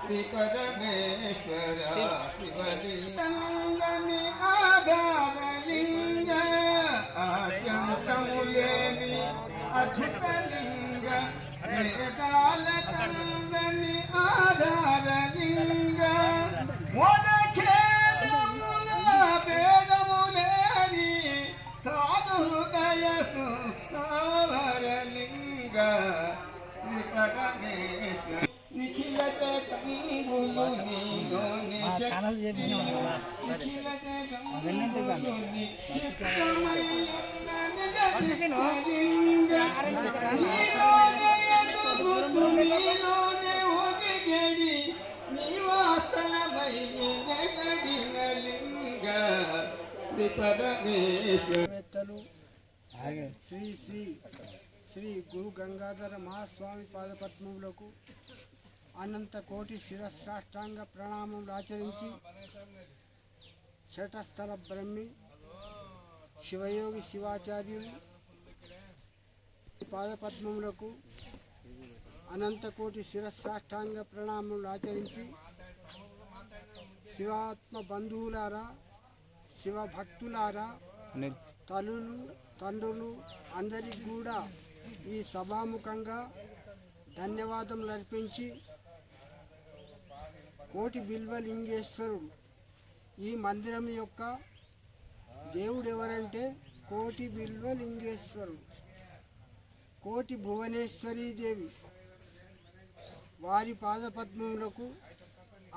శ్రీ పరమేశ్వర శివలింగని ఆధారలింగ ఆద్యంతములేని అద్భుతలింగ వేదాల కందని ఆధారలింగ మొదఖేదముల భేదములేని సాధు హృదయ సుస్థావరలింగ శ్రీ పరమేశ్వర నిఖిల కంగులు నీలోని పరమేశ్వరవేత్తలు శ్రీ శ్రీ శ్రీ గురు గంగాధర మహాస్వామి పాదపద్మములకు అనంత కోటి శిరస్సాష్టాంగ ప్రణామములు ఆచరించి శటస్థల బ్రహ్మి శివయోగి శివాచార్యులు పాదపద్మములకు అనంత కోటి శిరస్సాష్టాంగ ప్రణామములు ఆచరించి శివాత్మ బంధువులారా శివ భక్తులారా తల్లులు తండ్రులు అందరికి కూడా ఈ సభాముఖంగా ధన్యవాదములు అర్పించి కోటి బిల్వలింగేశ్వరుడు ఈ మందిరం యొక్క దేవుడు ఎవరంటే కోటి బిల్వలింగేశ్వరుడు కోటి భువనేశ్వరీ దేవి వారి పాదపద్మములకు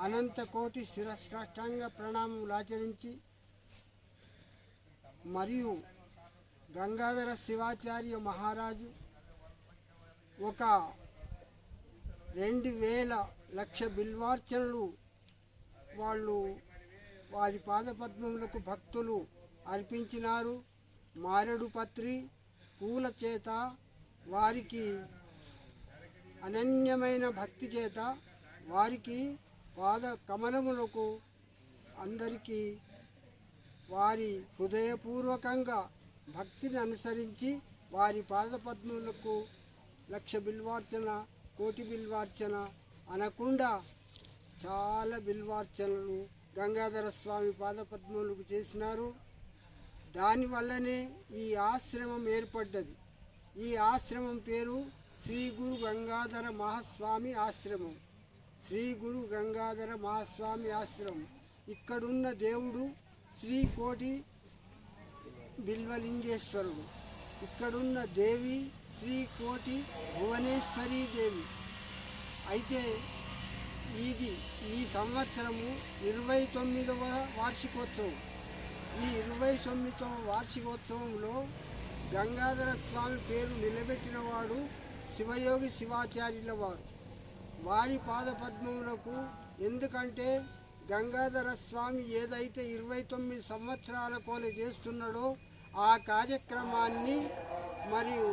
అనంత కోటి శిరస్సాష్టాంగ ప్రణామములు ఆచరించి మరియు గంగాధర శివాచార్య మహారాజు ఒక 2000 లక్ష బిల్వార్చనలు వాళ్ళు వారి పాదపద్మములకు భక్తులు అర్పించినారు. మారేడు పత్రి పూల చేత వారికి అనన్యమైన భక్తి చేత వారికి పాద కమలములకు అందరికీ వారి హృదయపూర్వకంగా భక్తిని అనుసరించి వారి పాదపద్మములకు 1,00,000 బిల్వార్చన కోటి బిల్వార్చన అనకుండా చాలా బిల్వార్చనలు గంగాధర స్వామి పాదపద్మములకు చేసినారు. దానివల్లనే ఈ ఆశ్రమం ఏర్పడ్డది. ఈ ఆశ్రమం పేరు శ్రీ గురు గంగాధర మహాస్వామి ఆశ్రమం. శ్రీ గురు గంగాధర మహాస్వామి ఆశ్రమం. ఇక్కడున్న దేవుడు శ్రీ కోటి బిల్వలింగేశ్వరుడు. ఇక్కడున్న దేవి శ్రీ కోటి భువనేశ్వరీ దేవి. అయితే ఈ సంవత్సరము 29వ వార్షికోత్సవం. ఈ 29వ వార్షికోత్సవంలో గంగాధర స్వామి పేరు నిలబెట్టిన వాడు శివయోగి శివాచార్యుల వారు. వారి పాదపద్మములకు ఎందుకంటే గంగాధర స్వామి ఏదైతే 29 సంవత్సరాల కోలు చేస్తున్నాడో ఆ కార్యక్రమాన్ని మరియు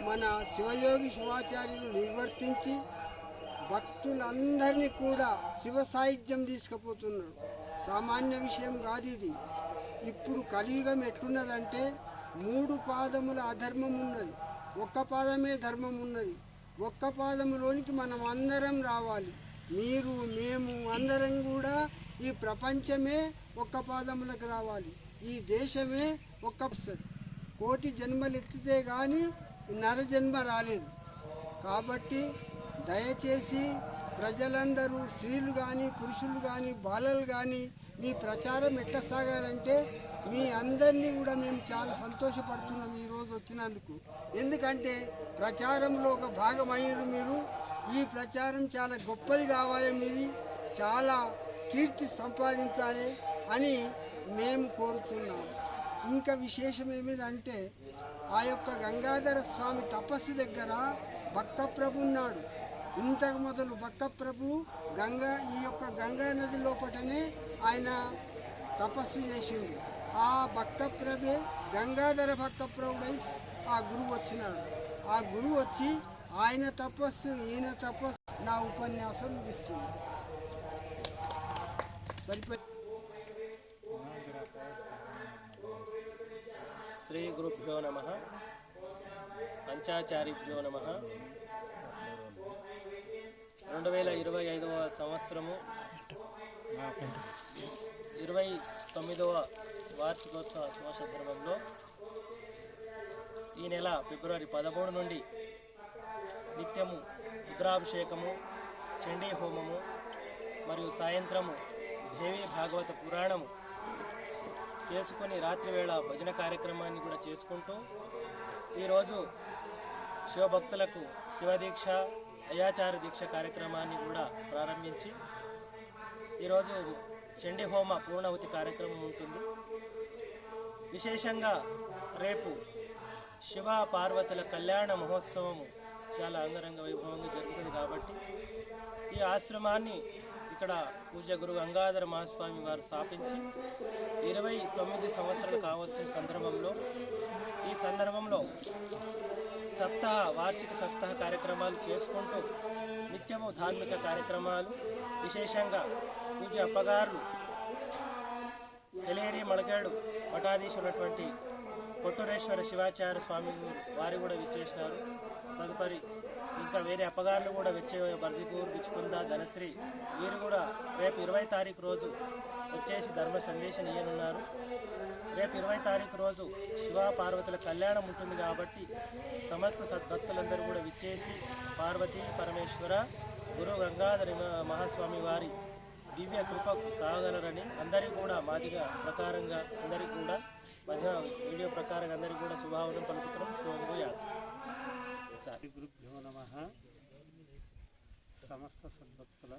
మన శివయోగి శివాచార్యులు నిర్వర్తించి భక్తులందరినీ కూడా శివ సాహిత్యం తీసుకుపోతున్నాడు. సామాన్య విషయం కాదు ఇది. ఇప్పుడు కలియుగం ఎట్లున్నదంటే 3 పాదముల అధర్మం ఉన్నది, ఒక్క పాదమే ధర్మం ఉన్నది. ఒక్క పాదములోనికి మనం అందరం రావాలి. మీరు మేము అందరం కూడా ఈ ప్రపంచమే ఒక్క పాదములకు రావాలి. ఈ దేశమే ఒక్క కోటి జన్మలు ఎత్తితే కానీ నరజన్మ రాలేదు. కాబట్టి దయచేసి ప్రజలందరూ స్త్రీలు కానీ పురుషులు కానీ బాలలు కానీ మీ ప్రచారం ఎట్లా సాగాలంటే మీ అందరినీ కూడా మేము చాలా సంతోషపడుతున్నాం ఈరోజు వచ్చినందుకు. ఎందుకంటే ప్రచారంలో ఒక భాగం అయ్యారు మీరు. ఈ ప్రచారం చాలా గొప్పది కావాలి, మీది చాలా కీర్తి సంపాదించాలి అని మేము కోరుతున్నాము. ఇంకా విశేషం ఏమిటంటే ఆ యొక్క గంగాధర స్వామి తపస్సు దగ్గర భక్తప్రభు ఉన్నాడు. ఇంతకు మొదలు భక్తప్రభు ఈ యొక్క గంగా నది లోపటనే ఆయన తపస్సు చేసిండు. ఆ భక్తప్రభే గంగాధర భక్తప్రభుడై ఆ గురువు వచ్చినాడు. ఆ గురువు వచ్చి ఆయన తపస్సు ఈయన తపస్సు నా ఉపన్యాసం ముగిస్తుంది. సరిపోయి శ్రీ గురుభ్యో నమః. పంచాచార్యభ్యో నమః. 2025వ సంవత్సరము 29వ వార్షికోత్సవ శుభ సందర్భంలో ఈ నెల ఫిబ్రవరి 13 నుండి నిత్యము రుద్రాభిషేకము, చండీ హోమము మరియు సాయంత్రము దేవీ భాగవత పురాణము చేసుకొని రాత్రివేళ భజన కార్యక్రమాన్ని కూడా చేసుకుంటూ ఈరోజు శివభక్తులకు శివదీక్ష, అయాచార దీక్ష కార్యక్రమాన్ని కూడా ప్రారంభించి ఈరోజు చండీ హోమ పూర్ణాహుతి కార్యక్రమం ఉంటుంది. విశేషంగా రేపు శివ పార్వతుల కళ్యాణ మహోత్సవము చాలా అంగరంగ వైభవంగా జరుగుతుంది కాబట్టి ఈ ఆశ్రమాన్ని ఇక్కడ పూజ్య గురు గంగాధర మహాస్వామి వారు స్థాపించి 29 సంవత్సరాలు కావస్తున్న సందర్భంలో ఈ సందర్భంలో వార్షిక సప్తాహ కార్యక్రమాలు చేసుకుంటూ నిత్యము ధార్మిక కార్యక్రమాలు, విశేషంగా పూజ్య అప్పగారులు తెలేరి మళకేడు మఠాధీశున్నటువంటి కొట్టూరేశ్వర శివాచార్య స్వామి వారు కూడా విచ్చేసినారు. తదుపరి ఇంకా వేరే అప్పగారులు కూడా వచ్చే బర్దిపూర్, బిచ్చుకుంద, ధనశ్రీ వీరు కూడా రేపు 20 తారీఖు రోజు వచ్చేసి ధర్మ సందేశం ఇయ్యనున్నారు. రేపు 20 తారీఖు రోజు శివ పార్వతుల కళ్యాణం ఉంటుంది కాబట్టి సమస్త సద్భక్తులందరూ కూడా విచ్చేసి పార్వతీ పరమేశ్వర గురు గంగాధర మహాస్వామి వారి దివ్య కృపకు కాగలరని అందరికీ కూడా మాదిగా ప్రకారంగా అందరికీ కూడా మధ్య వీడియో ప్రకారంగా అందరికీ కూడా శుభావనం పలుకుతున్నాం. శుభంగు యాత్ర. గురుభ్యో నమః. సమస్త సద్భక్తుల